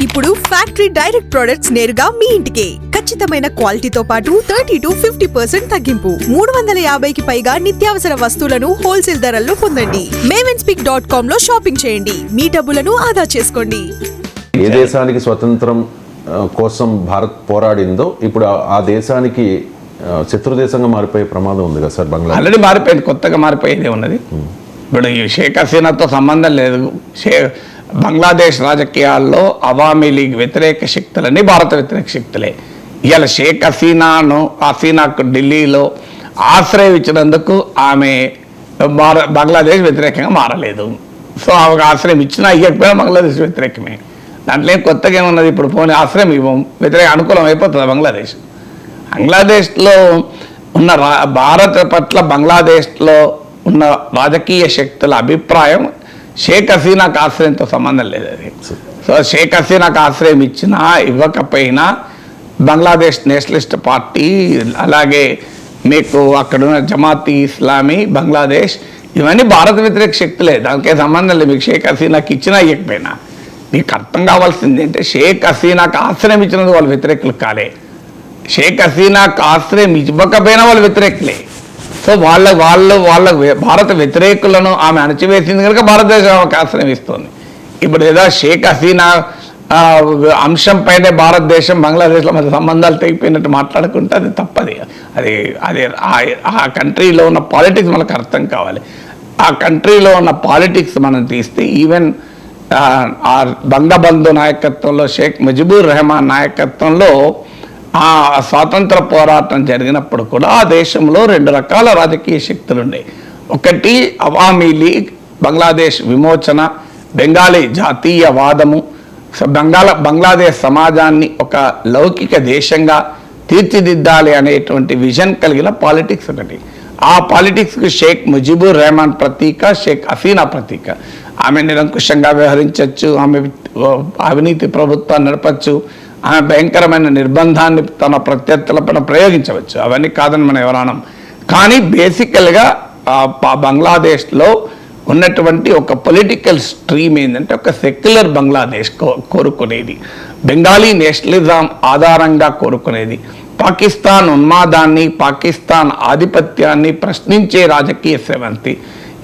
ఇప్పుడు factory direct products నేరుగా మీ ఇంటికే ఖచ్చితమైన క్వాలిటీతో పాటు 30 to 50% తగ్గింపు. 350కి పైగా నిత్యావసర వస్తువులను హోల్సేల్ ధరల్లో పొందండి. mavenSpeak.com లో షాపింగ్ చేయండి. మీ డబ్బులను ఆదా చేసుకోండి. ఏ దేశానికి స్వతంత్రం కోసం భారత్ పోరాడిందో ఇప్పుడు ఆ దేశానికి శత్రు దేశంగా మారిపోయే ప్రమాదం ఉంది కదా సార్. బంగ్లాదేశ్ ఆల్రెడీ మారిపోయింది, కొత్తగా మారిపోయేదే ఉన్నది. ఇప్పుడు ఈ షేక్ హసీనాతో సంబంధం లేదు. బంగ్లాదేశ్ రాజకీయాల్లో అవామీ లీగ్ వ్యతిరేక శక్తులని భారత వ్యతిరేక శక్తులే. ఇవాళ షేక్ హసీనాకు ఢిల్లీలో ఆశ్రయం ఇచ్చినందుకు ఆమె బంగ్లాదేశ్ వ్యతిరేకంగా మారలేదు. సో ఆమెకు ఆశ్రయం ఇచ్చినా ఇవ్వకపోయినా బంగ్లాదేశ్ వ్యతిరేకమే. దాంట్లో ఏం కొత్తగా ఏమున్నది? ఇప్పుడు పోనీ ఆశ్రయం ఇవ్వం, వ్యతిరేక అనుకూలం అయిపోతుంది బంగ్లాదేశ్లో ఉన్న భారత్ పట్ల బంగ్లాదేశ్లో ఉన్న రాజకీయ శక్తుల అభిప్రాయం షేక్ హసీనాకు ఆశ్రయంతో సంబంధం లేదు. అది సో షేక్ హసీనాకు ఆశ్రయం ఇచ్చినా ఇవ్వకపోయినా బంగ్లాదేశ్ నేషనలిస్ట్ పార్టీ, అలాగే మీకు అక్కడున్న జమాత్ ఇస్లామీ బంగ్లాదేశ్, ఇవన్నీ భారత వ్యతిరేక శక్తులే. దానికే సంబంధం లేదు. మీకు షేక్ హసీనాకి ఇచ్చినా ఇవ్వకపోయినా మీకు అర్థం కావాల్సింది అంటే షేక్ హసీనాకు ఆశ్రయం ఇచ్చినందుకు వాళ్ళు వ్యతిరేకులు కాలే. షేక్ హసీనాకు ఆశ్రయం ఇవ్వకపోయినా వాళ్ళు వ్యతిరేకులే. సో వాళ్ళ భారత వ్యతిరేకులను ఆమె అణచివేసింది కనుక భారతదేశం ఆమెకు ఆశ్రయం ఇస్తుంది. ఇప్పుడు ఏదో షేక్ హసీనా అంశం పైనే భారతదేశం బంగ్లాదేశ్లో మధ్య సంబంధాలు తెగిపోయినట్టు మాట్లాడుకుంటే అది తప్పది. అది ఆ కంట్రీలో ఉన్న పాలిటిక్స్ మనకు అర్థం కావాలి. ఆ కంట్రీలో ఉన్న పాలిటిక్స్ మనం తీస్తే ఈవెన్ బంగబంధు నాయకత్వంలో, షేక్ ముజిబుర్ రెహమాన్ నాయకత్వంలో ఆ స్వాతంత్ర పోరాటం జరిగినప్పుడు కూడా ఆ దేశంలో 2 రకాల రాజకీయ శక్తులు ఉన్నాయి. ఒకటి అవామీ లీగ్, బంగ్లాదేశ్ విమోచన, బెంగాలీ జాతీయవాదము, బంగ్లాదేశ్ సమాజాన్ని ఒక లౌకిక దేశంగా తీర్చిదిద్దాలి అనేటువంటి విజన్ కలిగిన పాలిటిక్స్ ఒకటి. ఆ పాలిటిక్స్కి షేక్ ముజిబుర్ రెహమాన్ ప్రతీక, షేక్ హసీనా ప్రతీక. ఆమె నిరంకుశంగా వ్యవహరించవచ్చు, ఆమె అవినీతి ప్రభుత్వాన్ని నడపచ్చు, ఆమె భయంకరమైన నిర్బంధాన్ని తన ప్రత్యర్థులపైన ప్రయోగించవచ్చు. అవన్నీ కాదని మనం ఎవరనం. కానీ బేసికల్గా బంగ్లాదేశ్లో ఉన్నటువంటి ఒక పొలిటికల్ స్ట్రీమ్ ఏంటంటే ఒక సెక్యులర్ బంగ్లాదేశ్ కోరుకునేది, బెంగాలీ నేషనలిజం ఆధారంగా కోరుకునేది, పాకిస్తాన్ ఉన్మాదాన్ని, పాకిస్తాన్ ఆధిపత్యాన్ని ప్రశ్నించే రాజకీయ స్రవంతి.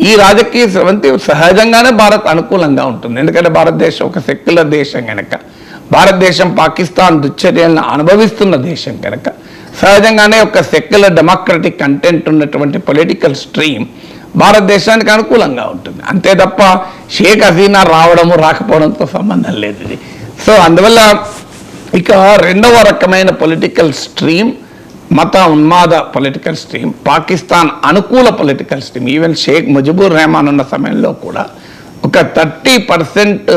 ఈ రాజకీయ స్రవంతి సహజంగానే భారత్ అనుకూలంగా ఉంటుంది. ఎందుకంటే భారతదేశం ఒక సెక్యులర్ దేశం కనుక, భారతదేశం పాకిస్తాన్ దుశ్చర్యలను అనుభవిస్తున్న దేశం కనుక సహజంగానే ఒక సెక్యులర్ డెమోక్రటిక్ కంటెంట్ ఉన్నటువంటి పొలిటికల్ స్ట్రీమ్ భారతదేశానికి అనుకూలంగా ఉంటుంది. అంతే తప్ప షేక్ హసీనా రావడము రాకపోవడంతో సంబంధం లేదు ఇది. సో అందువల్ల ఇక రెండవ రకమైన పొలిటికల్ స్ట్రీమ్ మత ఉన్మాద పొలిటికల్ స్ట్రీమ్, పాకిస్తాన్ అనుకూల political stream. Even Sheikh Mujibur Rahman ఉన్న సమయంలో కూడా ఒక 30%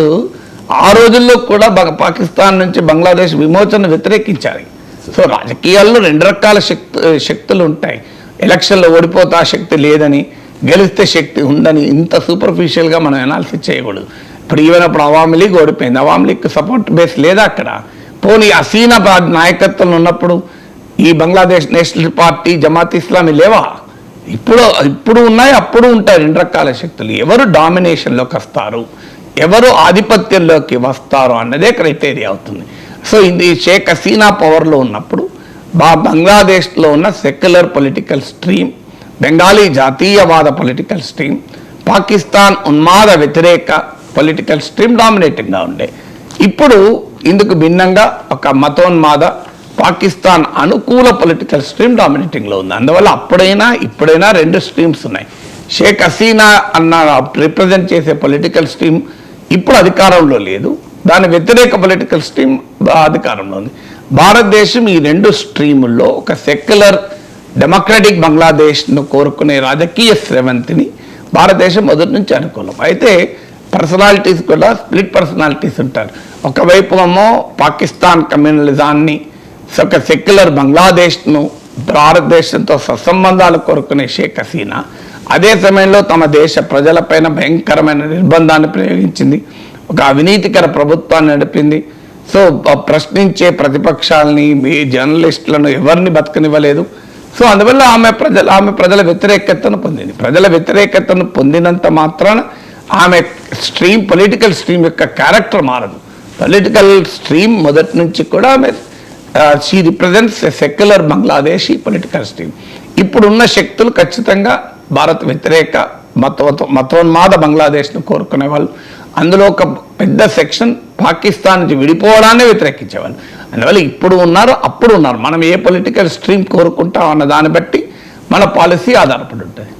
ఆ రోజుల్లో కూడా పాకిస్తాన్ నుంచి బంగ్లాదేశ్ విమోచన వ్యతిరేకించారు. సో రాజకీయాల్లో 2 రకాల శక్తులు ఉంటాయి. ఎలక్షన్లో ఓడిపోతే ఆ శక్తి లేదని, గెలిస్తే శక్తి ఉందని ఇంత సూపర్ఫిషియల్గా మనం అనాలిసిస్ చేయకూడదు. ఇప్పుడు ఈవెన్ అప్పుడు అవామీ లీగ్ ఓడిపోయింది, అవామీ లీగ్ సపోర్ట్ బేస్ లేదా అక్కడ. పోనీ హసీనా నాయకత్వంలో ఉన్నప్పుడు ఈ బంగ్లాదేశ్ నేషనల్ పార్టీ, జమాత్ ఇస్లామీ లేవా? ఇప్పుడు ఉన్నాయి, అప్పుడు ఉంటాయి 2 రకాల శక్తులు. ఎవరు డామినేషన్లోకి వస్తారు, ఎవరు ఆధిపత్యంలోకి వస్తారు అన్నదే క్రైటీరియా అవుతుంది. సో ఇది షేక్ హసీనా పవర్లో ఉన్నప్పుడు బంగ్లాదేశ్లో ఉన్న సెక్యులర్ పొలిటికల్ స్ట్రీమ్, బెంగాలీ జాతీయవాద పొలిటికల్ స్ట్రీమ్, పాకిస్తాన్ ఉన్మాద వ్యతిరేక పొలిటికల్ స్ట్రీమ్ డామినేటింగ్గా ఉండే. ఇప్పుడు ఇందుకు భిన్నంగా ఒక మతోన్మాద పాకిస్తాన్ అనుకూల పొలిటికల్ స్ట్రీమ్ డామినేటింగ్లో ఉంది. అందువల్ల ఇప్పుడైనా 2 స్ట్రీమ్స్ ఉన్నాయి. షేక్ హసీనా అన్న రిప్రజెంట్ చేసే పొలిటికల్ స్ట్రీమ్ ఇప్పుడు అధికారంలో లేదు, దాని వ్యతిరేక పొలిటికల్ స్ట్రీమ్ అధికారంలో ఉంది. భారతదేశం ఈ 2 స్ట్రీముల్లో ఒక సెక్యులర్ డెమోక్రటిక్ బంగ్లాదేశ్ను కోరుకునే రాజకీయ స్రవంతిని భారతదేశం మొదటి నుంచి అనుకూలం. అయితే పర్సనాలిటీస్ కూడా స్ప్లిట్ పర్సనాలిటీస్ ఉంటారు. ఒకవైపు ఏమో పాకిస్తాన్ కమ్యూనలిజాన్ని, ఒక సెక్యులర్ బంగ్లాదేశ్ను భారతదేశంతో సత్సంబంధాలు కోరుకునే షేక్ హసీనా అదే సమయంలో తమ దేశ ప్రజలపైన భయంకరమైన నిర్బంధాన్ని ప్రయోగించింది, ఒక అవినీతికర ప్రభుత్వాన్ని నడిపింది. సో ప్రశ్నించే ప్రతిపక్షాలని, జర్నలిస్టులను ఎవరిని బతకనివ్వలేదు. సో అందువల్ల ఆమె ప్రజల వ్యతిరేకతను పొందింది. ప్రజల వ్యతిరేకతను పొందినంత మాత్రాన ఆమె పొలిటికల్ స్ట్రీమ్ యొక్క క్యారెక్టర్ మారదు. పొలిటికల్ స్ట్రీమ్ మొదటి నుంచి కూడా she represents a secular Bangladeshi political stream. ఇప్పుడున్న శక్తులు ఖచ్చితంగా భారత్ వ్యతిరేక మతోన్మాద బంగ్లాదేశ్ను కోరుకునే వాళ్ళు. అందులో ఒక పెద్ద సెక్షన్ పాకిస్తాన్ నుంచి విడిపోవడాన్ని వ్యతిరేకించేవాళ్ళు. అందువల్ల ఇప్పుడు ఉన్నారు, అప్పుడు ఉన్నారు. మనం ఏ పొలిటికల్ స్ట్రీమ్ కోరుకుంటాం అన్న దాన్ని బట్టి మన పాలసీ ఆధారపడి ఉంటుంది.